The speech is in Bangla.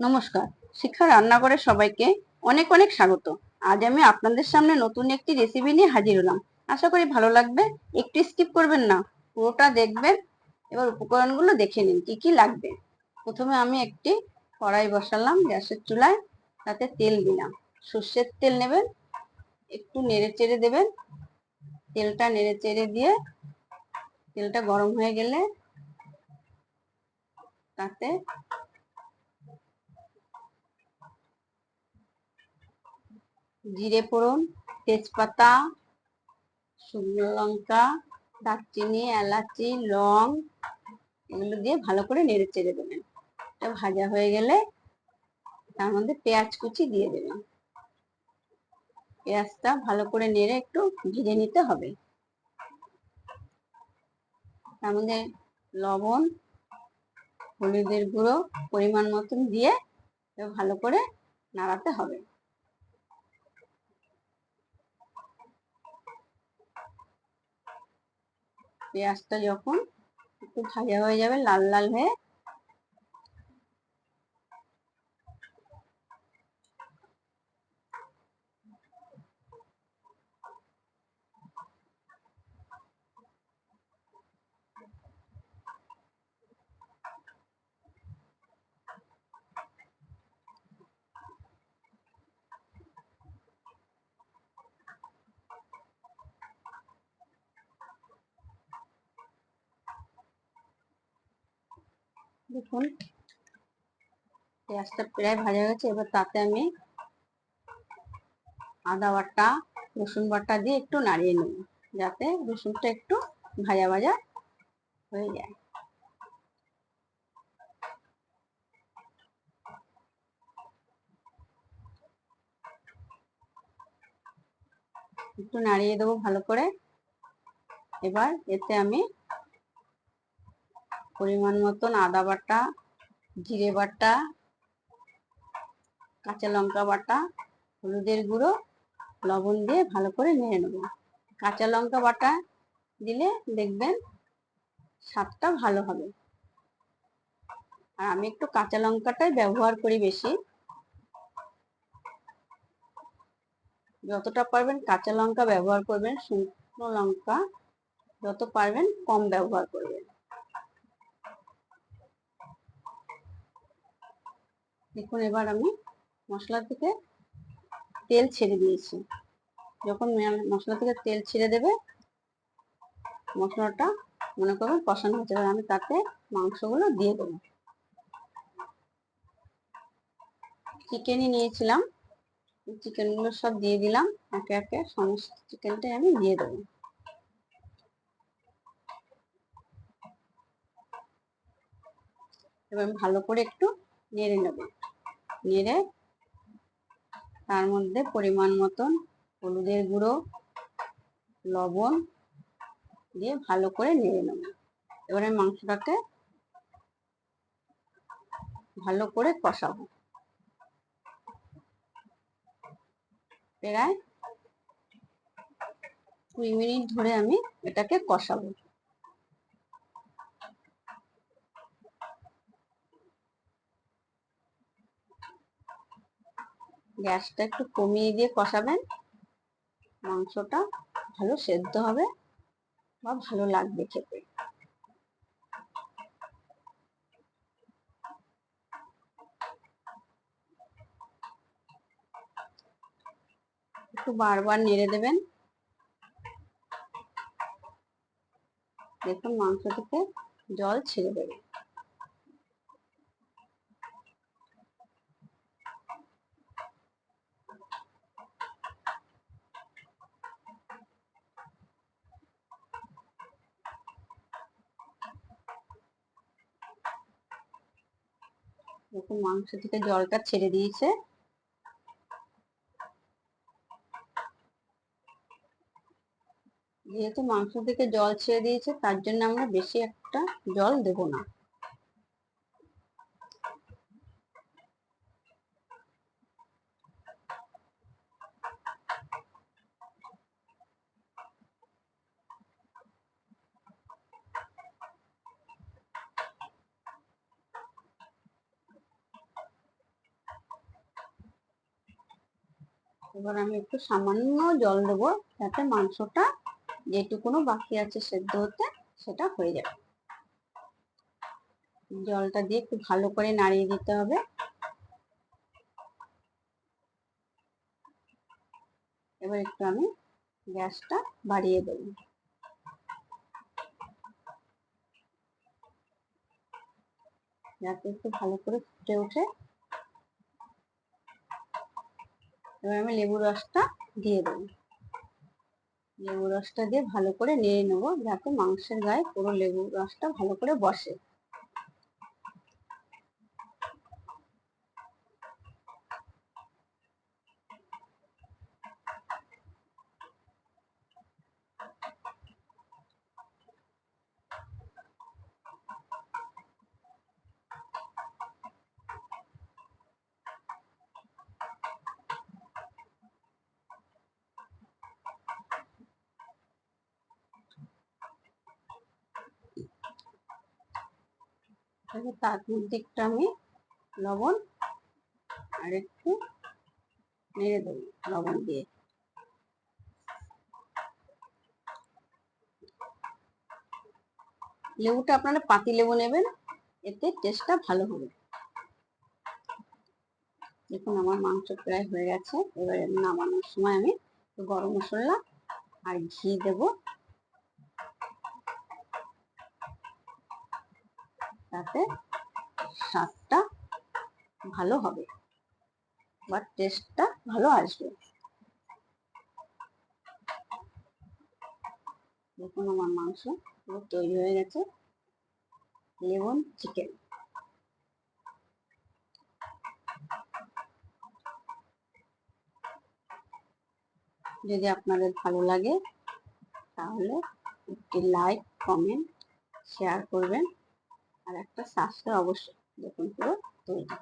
নমস্কার। শিক্ষা রান্নাঘরে সবাইকে অনেক অনেক স্বাগত। আজ আমি আপনাদের সামনে নতুন একটি রেসিপি নিয়ে হাজির হলাম। আশা করি ভালো লাগবে। একটু স্কিপ করবেন না, পুরোটা দেখবেন। এবার উপকরণগুলো দেখে নিন কি কি লাগবে। প্রথমে আমি একটি কড়াই বসালাম গ্যাসের চুলায়, তাতে তেল দিলাম। সর্ষের তেল নেবেন, একটু নেড়ে চেড়ে দেবেন। তেলটা নেড়ে চেড়ে দিয়ে তেলটা গরম হয়ে গেলে তাতে জিরে ফোড়ন, তেজপাতা, শুকনো লঙ্কা, দারচিনি, এলাচি, লং এগুলো দিয়ে ভালো করে নেড়ে চেড়ে দেবেন। এটা ভাজা হয়ে গেলে তার মধ্যে পেঁয়াজ কুচি দিয়ে দেবেন। পেঁয়াজটা ভালো করে নেড়ে একটু ভেজে নিতে হবে। তার মধ্যে লবণ, হলুদের গুঁড়ো পরিমাণ মতন দিয়ে ভালো করে নাড়াতে হবে। পেঁয়াজটা যখন একটু ভাজা হয়ে যাবে, লাল লাল হয়ে, দেখুন পেঁয়াজটা প্রায় ভাজা গেছে। এবার তাতে আমি আদা বাটা, রসুন বাটা দিয়ে একটু নাড়িয়ে নেব, যাতে রসুনটা একটু ভাজা ভাজা হয়ে যায়। একটু নাড়িয়ে দেবো ভালো করে। এবার এতে আমি পরিমাণ মতন আদা বাটা, জিরে বাটা, কাঁচা লঙ্কা বাটা, হলুদের গুঁড়ো, লবণ দিয়ে ভালো করে নেড়ে নেব। কাঁচা লঙ্কা বাটা দিলে দেখবেন স্বাদটা ভালো হবে। আর আমি একটু কাঁচা লঙ্কাটাই ব্যবহার করি বেশি। যতটা পারবেন কাঁচা লঙ্কা ব্যবহার করবেন, শুকনো লঙ্কা যত পারবেন কম ব্যবহার করবেন। দেখুন এবার আমি মশলা থেকে তেল ছেড়ে দিয়েছি। যখন মশলা থেকে তেল ছেড়ে দেবে, মশলাটা মনে করুন কষানো হচ্ছে, এবার আমি তাতে মাংসগুলো দিয়ে দেবো। চিকেনই নিয়েছিলাম, চিকেনগুলো সব দিয়ে দিলাম। একে একে সমস্ত চিকেনটাই আমি দিয়ে দেবো। এবার ভালো করে একটু নেড়ে নেব। নেড়ে তার মধ্যে পরিমাণ মতন হলুদের গুঁড়ো, লবণ দিয়ে ভালো করে নেড়ে নেব। এবারে মাংসটাকে ভালো করে কষাবো। প্রায় 2 মিনিট ধরে আমি এটাকে কষাবো। গ্যাসটা একটু কমিয়ে দিয়ে কষাবেন, মাংসটা ভালো সেদ্ধ হবে বা ভালো লাগবে খেতে। একটু বারবার নেড়ে দেবেন। দেখুন মাংস থেকে জল ছেড়ে দেবে। দেখুন মাংস থেকে জলটা ছেড়ে দিয়েছে। যেহেতু মাংস থেকে জল ছেড়ে দিয়েছে, তার জন্য আমরা বেশি একটা জল দেব না। এবার আমি একটু সামান্য জল দেবো, যাতে মাংসটা যেটুকুনো বাকি আছে সেদ্ধ হতে সেটা হয়ে যাবে। জলটা দিয়ে একটু ভালো করে নাড়িয়ে দিতে হবে। এবার একটু আমি গ্যাসটা বাড়িয়ে দেবো, যাতে একটু ভালো করে ফুটে ওঠে। এবার আমি লেবু রসটা দিয়ে দেবো। লেবু রসটা দিয়ে ভালো করে নেড়ে নেবো, যাতে মাংসের গায়ে পুরো লেবু রসটা ভালো করে বসে। এবার তার মধ্যে একটু আমি লবণ আর একটু নেড়ে দেবো লবণ দিয়ে। লেবুটা আপনারা পাতি লেবু নেবেন, এতে টেস্টটা ভালো হবে। দেখুন আমার মাংস প্রায় হয়ে গেছে। এবারে নামানোর সময় আমি গরম মশলা আর ঘি দেব, তাতে স্বাদটা ভালো হবে বা টেস্টটা ভালো আসবে। দেখুন আমার মাংস পুরো তৈরি হয়ে গেছে, লেমন চিকেন। যদি আপনাদের ভালো লাগে তাহলে একটি লাইক, কমেন্ট, শেয়ার করবেন আর একটা সাবস্ক্রাইব অবশ্যই। দেখুন পুরো তৈরি।